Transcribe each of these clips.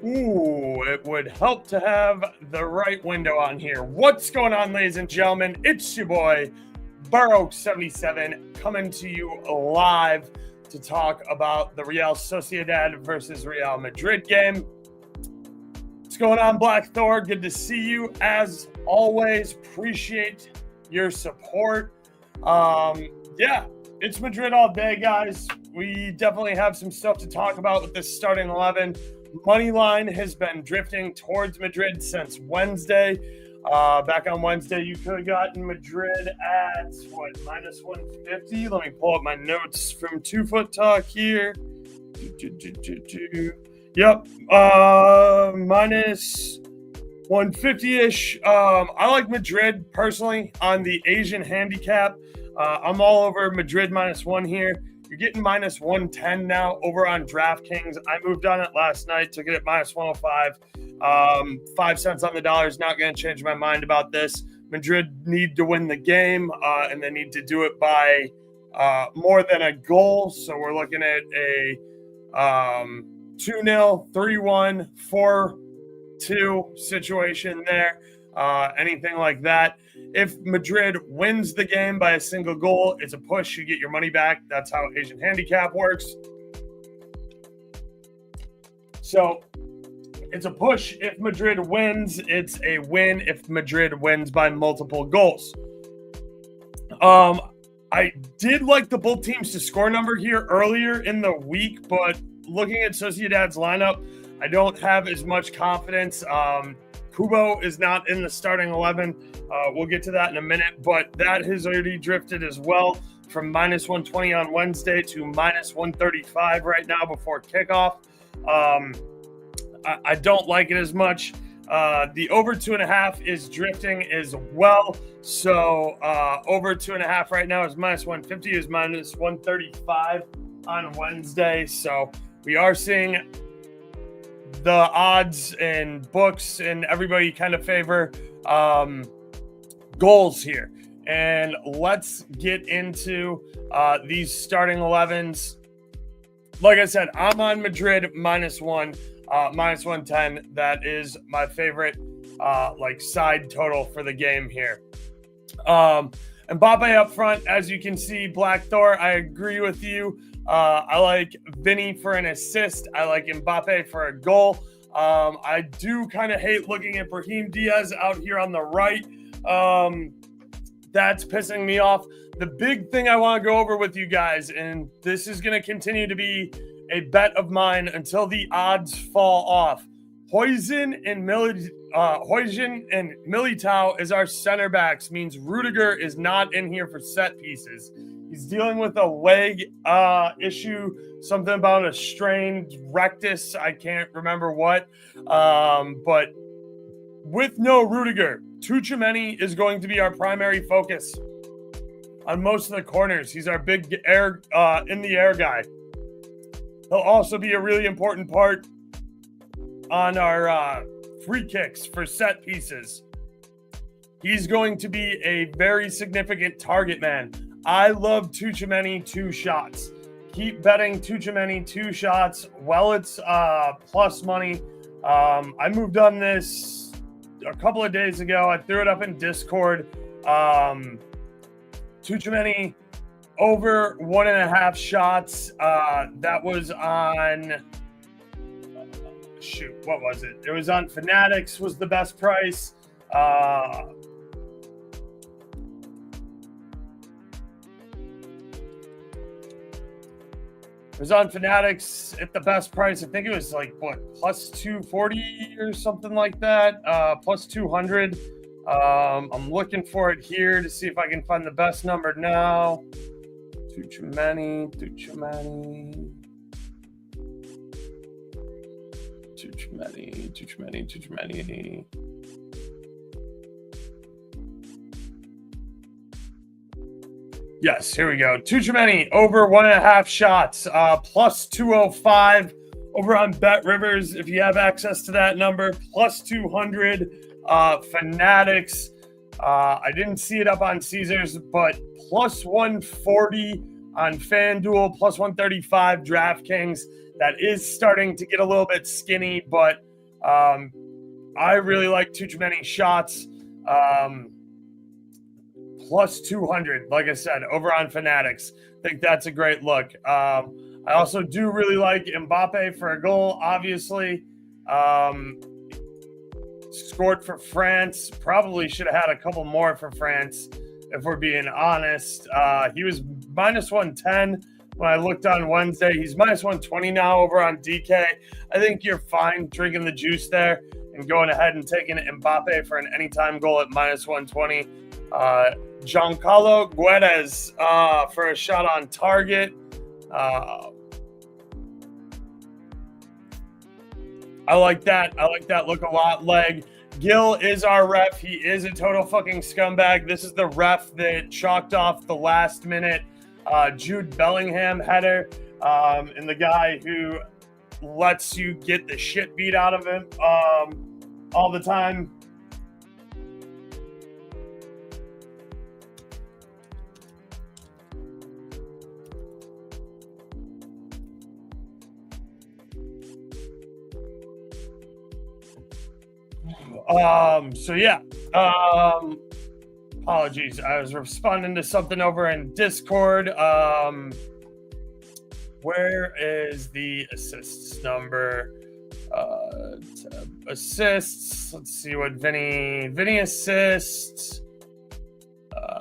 Ooh, it would help to have the right window on here. What's going on, ladies and gentlemen? It's your boy, Burrow77, coming to you live to talk about the Real Sociedad versus Real Madrid game. What's going on, Black Thor? Good to see you. As always, appreciate your support. Yeah, it's Madrid all day, guys. We definitely have some stuff to talk about with this starting 11. Money line has been drifting towards Madrid since Wednesday. Back on Wednesday, you could have gotten Madrid at, minus 150? Let me pull up my notes from TwoFootTalk here. Yep, minus 150-ish. I like Madrid, personally, on the Asian handicap. I'm all over Madrid minus one here. You're getting minus 110 now over on DraftKings. I moved on it last night, took it at minus 105. 5 cents on the dollar is not going to change my mind about this. Madrid need to win the game, and they need to do it by more than a goal. So we're looking at a 2-0, 3-1, 4-2 situation there. Anything like that. If Madrid wins the game by a single goal, it's a push. You get your money back. That's how Asian handicap works. So it's a push. If Madrid wins, it's a win if Madrid wins by multiple goals. I did like the both teams to score number here earlier in the week, but looking at Sociedad's lineup, I don't have as much confidence. Kubo is not in the starting 11. We'll get to that in a minute, but that has already drifted as well from minus 120 on Wednesday to minus 135 right now before kickoff. I don't like it as much. The over 2.5 is drifting as well. So over 2.5 right now is minus 150, is minus 135 on Wednesday. So we are seeing the odds and books and everybody kind of favor goals here. And let's get into these starting 11s. Like I said, I'm on Madrid minus one, minus 110. That is my favorite side total for the game here. Mbappe up front, as you can see, Black Thor, I agree with you. I like Vinny for an assist. I like Mbappe for a goal. I do kind of hate looking at Brahim Diaz out here on the right. That's pissing me off. The big thing I want to go over with you guys, and this is going to continue to be a bet of mine until the odds fall off. Huijsen and Militao as our center backs means Rudiger is not in here for set pieces. He's dealing with a leg issue, something about a strained rectus. I can't remember what. But with no Rudiger, Tchouaméni is going to be our primary focus on most of the corners. He's our big air in the air guy. He'll also be a really important part on our free kicks for set pieces. He's going to be a very significant target man. I love Tchouaméni 2 shots. Keep betting Tchouaméni 2 shots. Well, it's plus money. I moved on this a couple of days ago. I threw it up in Discord. Tchouaméni over 1.5 shots. That was on... what was it? It was on Fanatics, was the best price. It was on Fanatics at the best price. I think it was plus 240 or something like that. Plus 200. I'm looking for it here to see if I can find the best number now. Tchouaméni. Yes, here we go. Tchouaméni over 1.5 shots, plus 205 over on Bet Rivers. If you have access to that number, plus 200. Fanatics. I didn't see it up on Caesars, but plus 140 on FanDuel, plus 135 DraftKings. That is starting to get a little bit skinny, but I really like too many shots. Plus 200, like I said, over on Fanatics. Think that's a great look. I also do really like Mbappe for a goal, obviously. Scored for France. Probably should have had a couple more for France, if we're being honest. He was minus 110 when I looked on Wednesday. He's minus 120 now over on DK. I think you're fine drinking the juice there and going ahead and taking Mbappe for an anytime goal at minus 120. Giancarlo Guedes for a shot on target. I like that. I like that look a lot. Leg. Gil is our ref. He is a total fucking scumbag. This is the ref that chalked off the last minute Jude Bellingham header, and the guy who lets you get the shit beat out of him all the time. So yeah, apologies. I was responding to something over in Discord. Where is the assists number? Assists. Let's see what Vinny assists.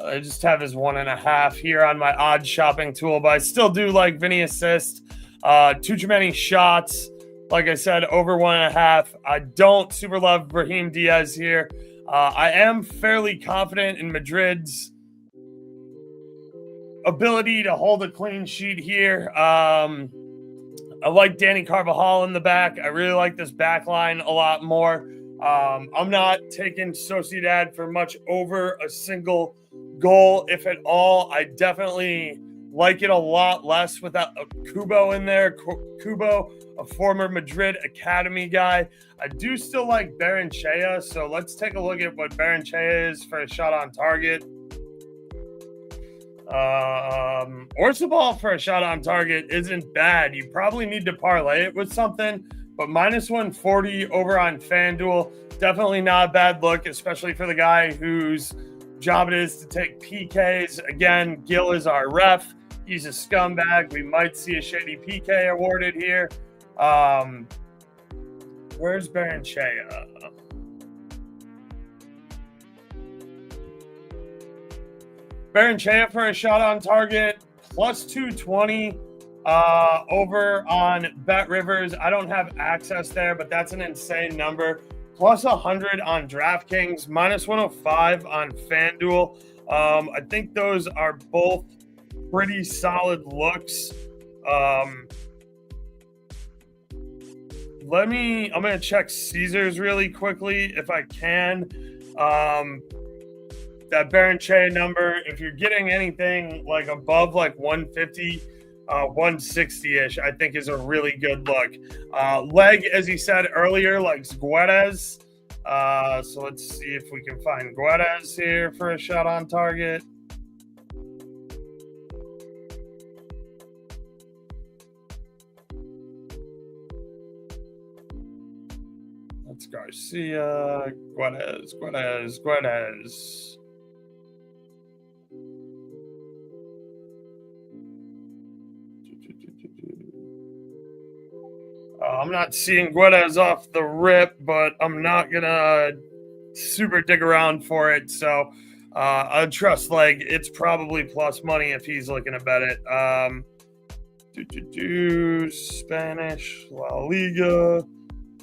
I just have his 1.5 here on my odd shopping tool, but I still do like Vinny assist. Too many shots. Like I said, over 1.5. I don't super love Brahim Diaz here. I am fairly confident in Madrid's ability to hold a clean sheet here. I like Danny Carvajal in the back. I really like this back line a lot more. I'm not taking Sociedad for much over a single goal, if at all. I definitely like it a lot less without a Kubo in there. Kubo, a former Madrid Academy guy. I do still like Barrenechea, so let's take a look at what Barrenechea is for a shot on target. Orzabal for a shot on target isn't bad. You probably need to parlay it with something, but minus 140 over on FanDuel, definitely not a bad look, especially for the guy whose job it is to take PKs. Again, Gil is our ref. He's a scumbag. We might see a shady PK awarded here. Where's Barrenechea? Barrenechea for a shot on target, plus 220 over on BetRivers. I don't have access there, but that's an insane number. Plus 100 on DraftKings, minus 105 on FanDuel. I think those are both pretty solid looks. I'm going to check Caesars really quickly if I can. That Barrenechea number, if you're getting anything like above like 150, 160-ish, I think is a really good look. Leg, as he said earlier, likes Guedes. So let's see if we can find Guedes here for a shot on target. That's Garcia, Guedes. I'm not seeing Guedes off the rip, but I'm not going to super dig around for it. So I trust Leg. It's probably plus money if he's looking to bet it. Spanish, La Liga,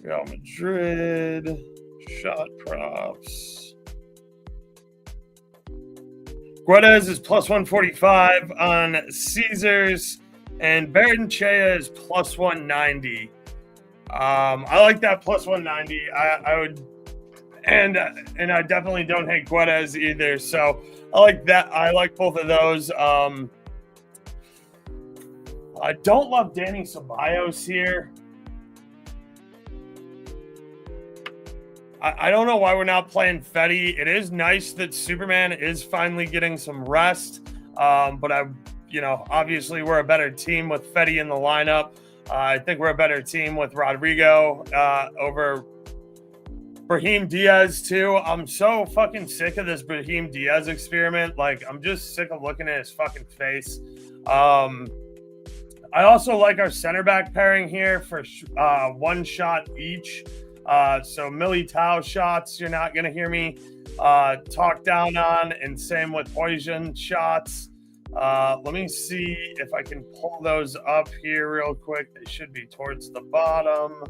Real Madrid, shot props. Guedes is plus 145 on Caesars, and Barrenechea is plus 190. I like that plus 190. I would, and I definitely don't hate Guedes either. So I like that. I like both of those. I don't love Danny Ceballos here. I don't know why we're not playing Fetty. It is nice that Superman is finally getting some rest. But obviously we're a better team with Fetty in the lineup. I think we're a better team with Rodrigo over Brahim Diaz too. I'm so fucking sick of this Brahim Diaz experiment. Like, I'm just sick of looking at his fucking face. I also like our center back pairing here for one shot each. So Militao shots, you're not going to hear me talk down on, and same with Poison shots. Let me see if I can pull those up here real quick. They should be towards the bottom.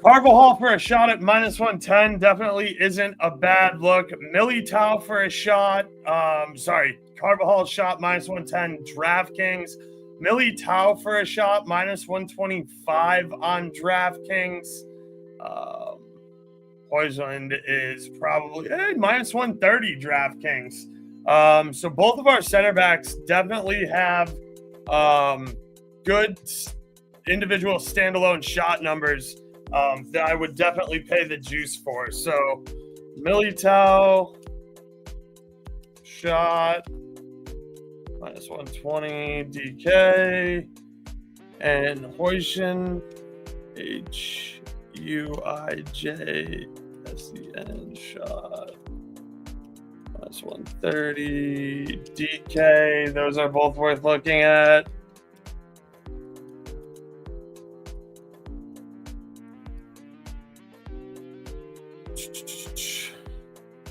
Carvajal for a shot at -110 definitely isn't a bad look. Militao for a shot. Carvajal shot -110 DraftKings. Militao for a shot -125 on DraftKings. Poisoned is probably -130 DraftKings. So both of our center backs definitely have good individual standalone shot numbers that I would definitely pay the juice for. So Militao shot -120 DK, and Huijsen HUIJSEN shot -130 DK. Those are both worth looking at.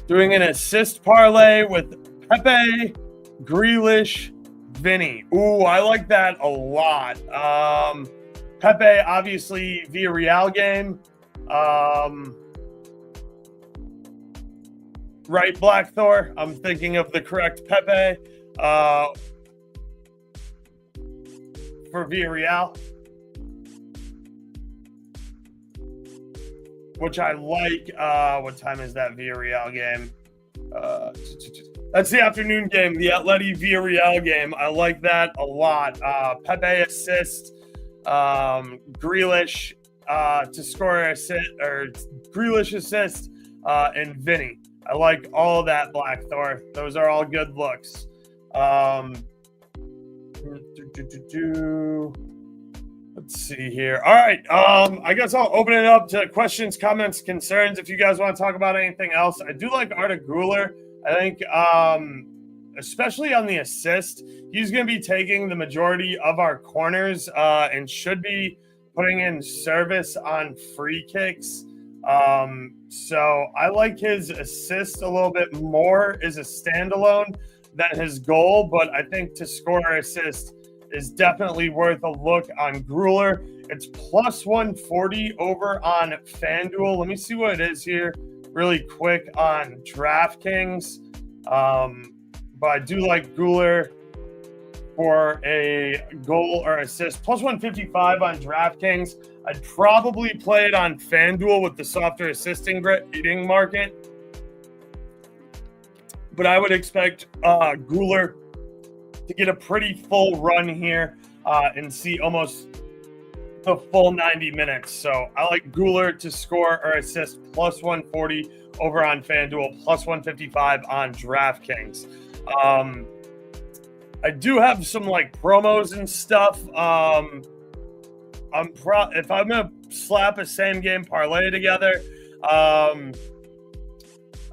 Doing an assist parlay with Pepe, Grealish, Vinny. Ooh, I like that a lot. Pepe, obviously, Villarreal game. Right, Black Thor? I'm thinking of the correct Pepe for Villarreal, which I like. What time is that Villarreal game? That's the afternoon game, the Atleti Villarreal game. I like that a lot. Pepe assist, Grealish to score assist, or Grealish assist, and Vinny. I like all of that, Black Thor. Those are all good looks. Let's see here. All right. I guess I'll open it up to questions, comments, concerns. If you guys want to talk about anything else, I do like Arda Güler. I think, especially on the assist, he's going to be taking the majority of our corners and should be putting in service on free kicks. So I like his assist a little bit more as a standalone than his goal, but I think to score or assist is definitely worth a look on Güler. It's +140 over on FanDuel. Let me see what it is here really quick on DraftKings. But I do like Güler for a goal or assist. +155 on DraftKings. I'd probably play it on FanDuel with the softer assisting rating market. But I would expect Güler to get a pretty full run here and see almost the full 90 minutes. So I like Güler to score or assist +140 over on FanDuel, +155 on DraftKings. I do have some like promos and stuff. If I'm gonna slap a same game parlay together, I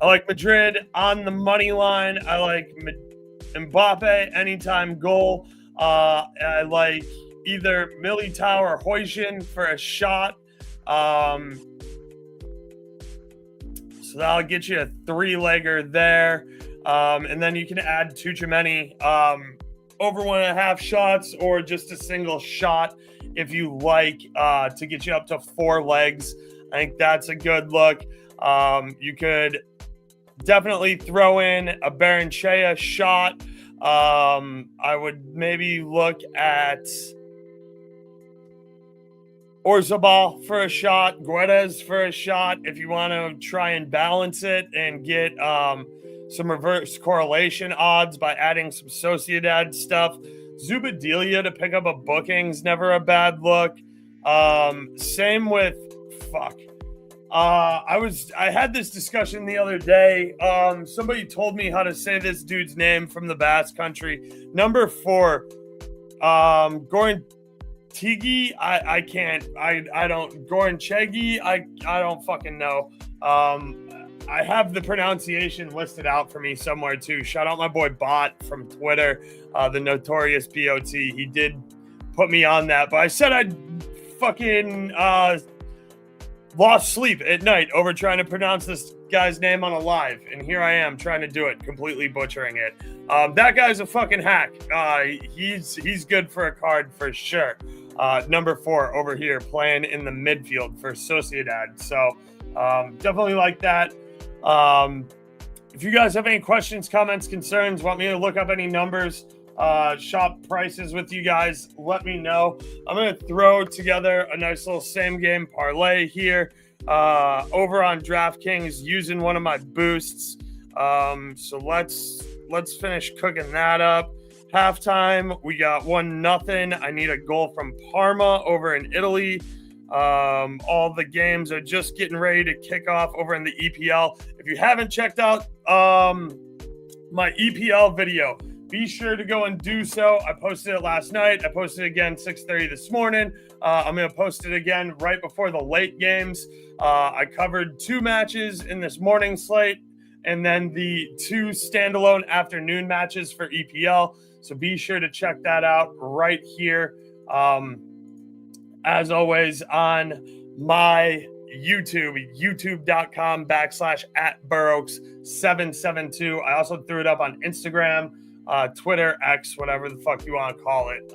like Madrid on the money line. I like Mbappe anytime goal. I like either Militao or Huijsen for a shot. So that'll get you a 3-legger there. And then you can add Tchouaméni over 1.5 shots or just a single shot if you like to get you up to 4 legs. I think that's a good look. You could definitely throw in a Barrenechea shot. I would maybe look at Orzabal for a shot, Guedes for a shot if you want to try and balance it and get some reverse correlation odds by adding some Sociedad stuff. Zubadilia to pick up a booking's never a bad look. Same with I had this discussion the other day. Somebody told me how to say this dude's name from the Basque Country. Number 4, Goran Tigi. I can't. I don't. Goran Chegi. I don't fucking know. I have the pronunciation listed out for me somewhere too. Shout out my boy Bot from Twitter, the notorious BOT. He did put me on that, but I said I'd fucking lost sleep at night over trying to pronounce this guy's name on a live, and here I am trying to do it, completely butchering it. That guy's a fucking hack. He's good for a card for sure. Number 4 over here playing in the midfield for Sociedad. So definitely like that. If you guys have any questions, comments, concerns, want me to look up any numbers, shop prices with you guys, let me know. I'm going to throw together a nice little same game parlay here over on DraftKings using one of my boosts. So let's finish cooking that up. Halftime, we got 1-0. I need a goal from Parma over in Italy. All the games are just getting ready to kick off over in the EPL. If you haven't checked out my EPL video, be sure to go and do so. I posted it last night. I posted it again 6:30 this morning. I'm going to post it again right before the late games. I covered 2 matches in this morning slate and then the 2 standalone afternoon matches for EPL. So be sure to check that out right here. As always, on my YouTube, youtube.com/@Burroaks772. I also threw it up on Instagram, Twitter, X, whatever the fuck you want to call it.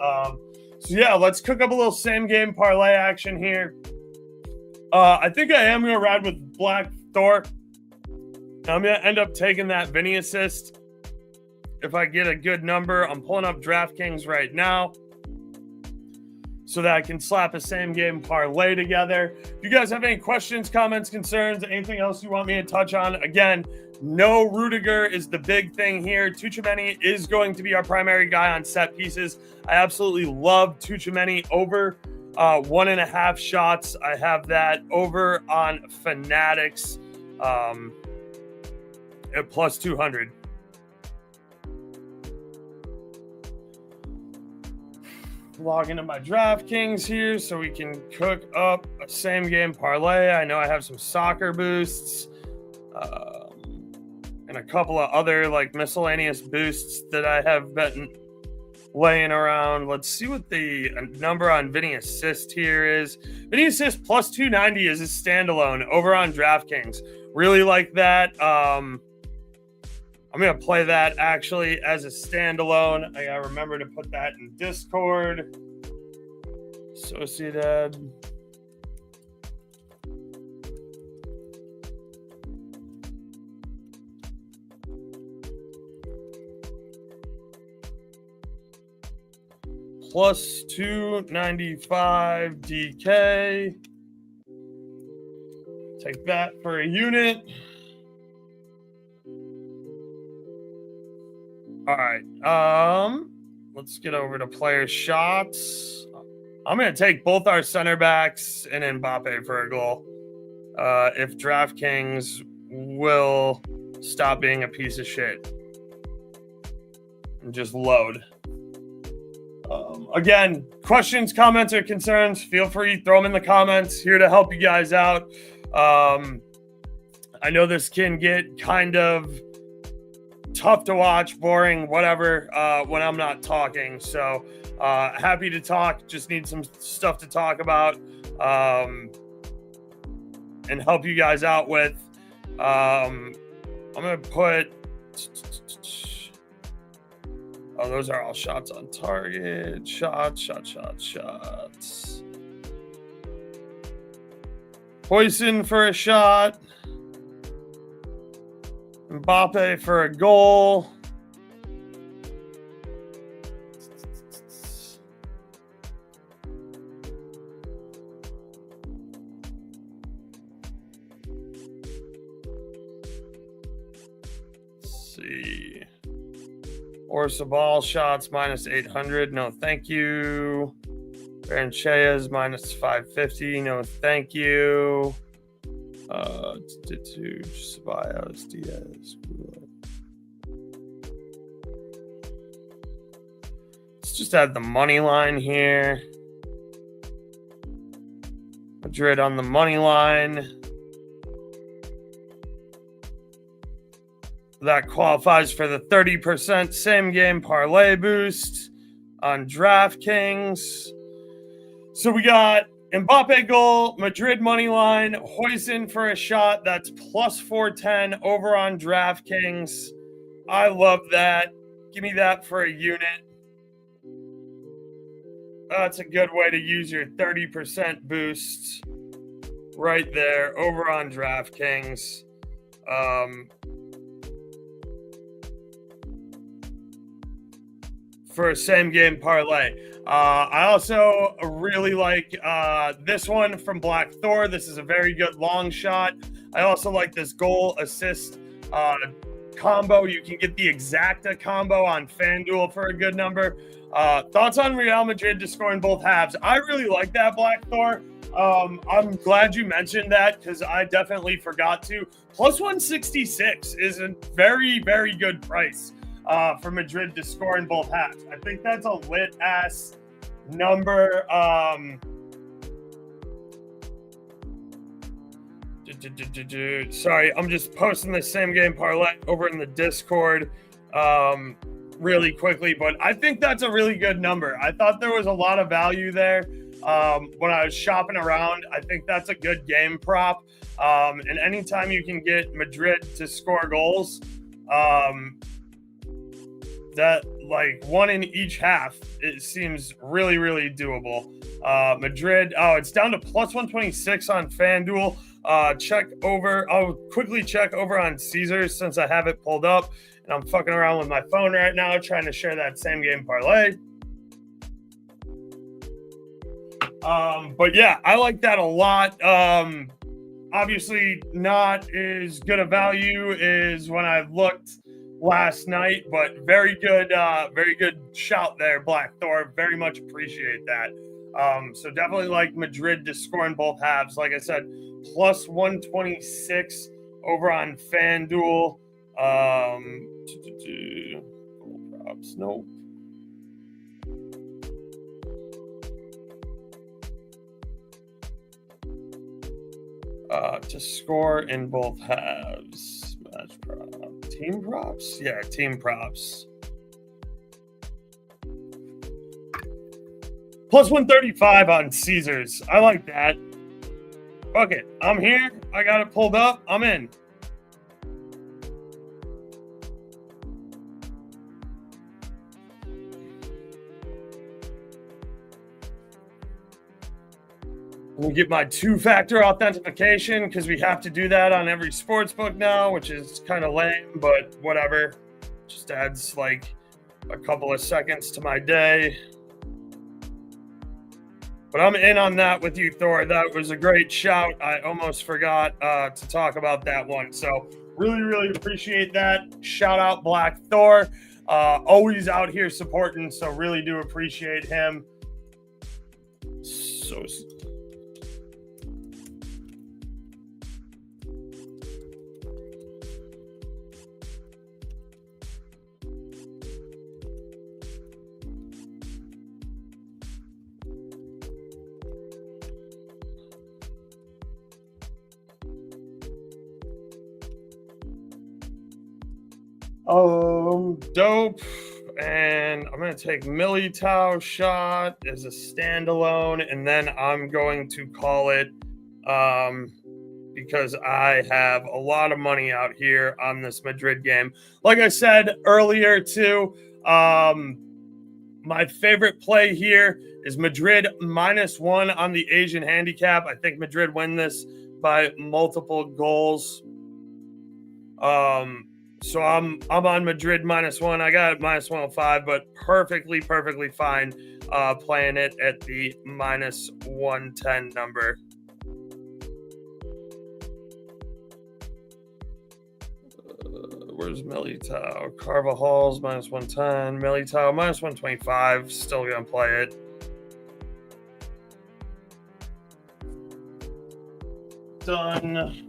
So yeah, let's cook up a little same game parlay action here. I think I am going to ride with Black Thor. I'm going to end up taking that Vinny assist if I get a good number. I'm pulling up DraftKings right now so that I can slap a same game parlay together. If you guys have any questions, comments, concerns, anything else you want me to touch on, again, no Rudiger is the big thing here. Tuchemeni is going to be our primary guy on set pieces. I absolutely love Tuchemeni over 1.5 shots. I have that over on Fanatics at plus 200. Log into my DraftKings here so we can cook up a same game parlay. I know I have some soccer boosts and a couple of other like miscellaneous boosts that I have been laying around. Let's see what the number on Vinny assist here is. Vinny assist plus 290 is a standalone over on DraftKings. Really like that. I'm going to play that actually as a standalone. I got to remember to put that in Discord. Sociedad. Plus 295 DK. Take that for a unit. All right, let's get over to player shots. I'm going to take both our center backs and Mbappe for a goal. If DraftKings will stop being a piece of shit and just load. Again, questions, comments, or concerns, feel free, throw them in the comments. Here to help you guys out. I know this can get kind of tough to watch, boring, whatever, when I'm not talking. So happy to talk. Just need some stuff to talk about and help you guys out with. I'm going to put... Oh, those are all shots on target. Shots. Poison for a shot. Mbappe for a goal. Let's see. Orzabal shots minus 800. No, thank you. Baranchea's minus 550. No, thank you. Ceballos, Diaz. Let's just add the money line here. Madrid on the money line. That qualifies for the 30% same game parlay boost on DraftKings. So we got Mbappe goal, Madrid money line, Huijsen for a shot. That's plus 410 over on DraftKings. I love that. Give me that for a unit. That's a good way to use your 30% boost right there over on DraftKings. For a same game parlay. I also really like this one from Black Thor. This is a very good long shot. I also like this goal assist combo. You can get the exacta combo on FanDuel for a good number. Thoughts on Real Madrid to score in both halves? I really like that, Black Thor. I'm glad you mentioned that because I definitely forgot to. Plus 166 is a very, very good price for Madrid to score in both halves. I think that's a lit-ass number. Sorry, I'm just posting the same game parlay over in the Discord really quickly, but I think that's a really good number. I thought there was a lot of value there when I was shopping around. I think that's a good game prop. And anytime you can get Madrid to score goals, that like one in each half, it seems really, really doable. Madrid, it's down to plus 126 on FanDuel. I'll quickly check over on Caesars since I have it pulled up and I'm fucking around with my phone right now trying to share that same game parlay. But yeah, I like that a lot. Obviously not as good a value as when I looked last night, but very good shout there, Black Thor. Very much appreciate that. So definitely like Madrid to score in both halves. Like I said, plus 126 over on FanDuel. Props, nope. To score in both halves. Match prop. Team props? Yeah, team props. Plus 135 on Caesars. I like that. Fuck it. I'm here. I got it pulled up. I'm in. Let me get my two-factor authentication because we have to do that on every sportsbook now, which is kind of lame, but whatever. Just adds like a couple of seconds to my day. But I'm in on that with you, Thor. That was a great shout. I almost forgot to talk about that one. So really, really appreciate that. Shout out Black Thor. Always out here supporting, so really do appreciate him. So dope. And I'm going to take Militao shot as a standalone, and then I'm going to call it because I have a lot of money out here on this Madrid game. Like I said earlier, too, my favorite play here is Madrid -1 on the Asian handicap. I think Madrid win this by multiple goals. So I'm on Madrid -1. I got it -105, but perfectly fine playing it at the -110 number. Where's Militao? Carvajal's -110. Militao -125. Still gonna play it. Done.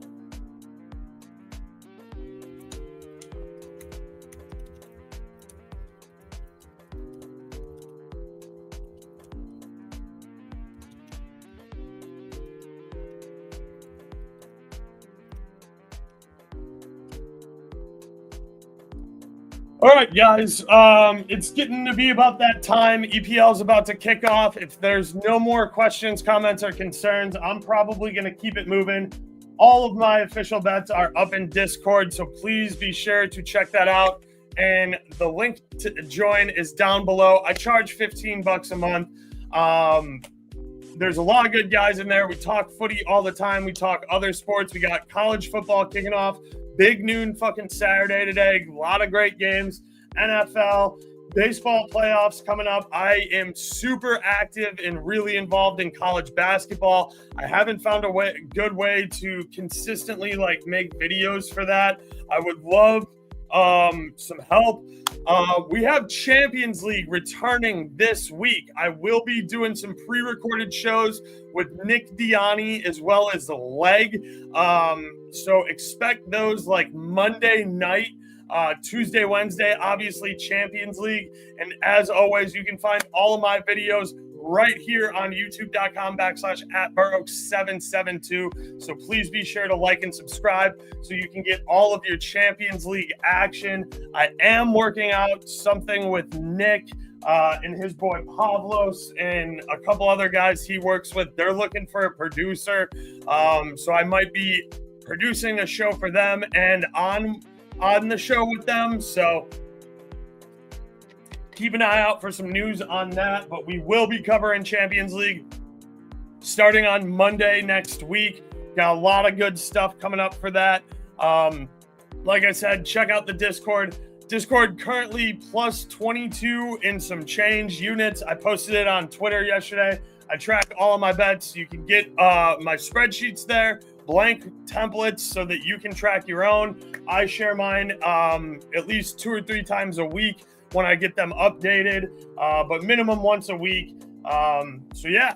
All right, guys. It's getting to be about that time. EPL is about to kick off. If there's no more questions, comments, or concerns, I'm probably going to keep it moving. All of my official bets are up in Discord, so please be sure to check that out. And the link to join is down below. I charge $15 a month. There's a lot of good guys in there. We talk footy all the time. We talk other sports. We got college football kicking off. Big noon fucking Saturday today. A lot of great games. NFL, baseball playoffs coming up. I am super active and really involved in college basketball. I haven't found a good way to consistently make videos for that. I would love some help. We have Champions League returning this week. I will be doing some pre-recorded shows with Nick Diani as well as the Leg. So expect those Monday night, Tuesday, Wednesday, obviously Champions League. And as always, you can find all of my videos right here on youtube.com/@Burrows772. So please be sure to like and subscribe so you can get all of your Champions League action. I am working out something with Nick and his boy Pavlos and a couple other guys he works with. They're looking for a producer. So I might be producing a show for them and on the show with them. So keep an eye out for some news on that, but we will be covering Champions League starting on Monday next week. Got a lot of good stuff coming up for that. Like I said, check out the Discord. Discord currently plus 22 in some change units. I posted it on Twitter yesterday. I track all of my bets. You can get my spreadsheets there, blank templates so that you can track your own. I share mine at least 2 or 3 times a week when I get them updated, but minimum once a week. So yeah,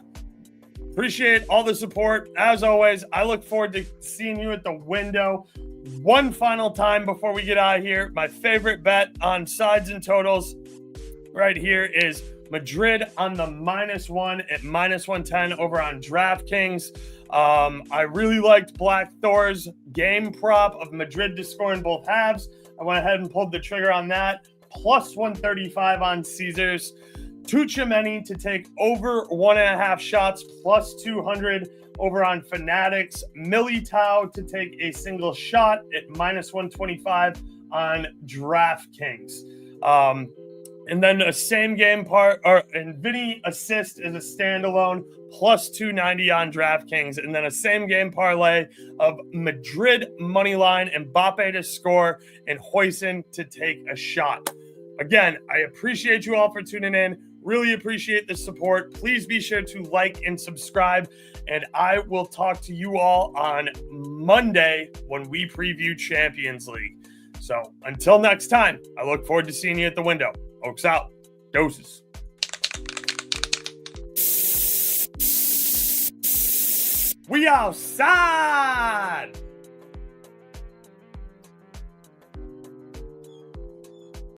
appreciate all the support. As always, I look forward to seeing you at the window. One final time before we get out of here, my favorite bet on sides and totals right here is Madrid on the -1 at -110 over on DraftKings. I really liked Black Thor's game prop of Madrid to score in both halves. I went ahead and pulled the trigger on that. Plus 135 on Caesars. Tuchemeni to take over 1.5 shots, plus 200 over on Fanatics. Militao to take a single shot at -125 on DraftKings. And then a same game and Vinny assist is a standalone, plus 290 on DraftKings. And then a same game parlay of Madrid money line, Mbappe to score, and Huijsen to take a shot. Again, I appreciate you all for tuning in. Really appreciate the support. Please be sure to like and subscribe. And I will talk to you all on Monday when we preview Champions League. So until next time, I look forward to seeing you at the window. Oaks out. Doses. We outside.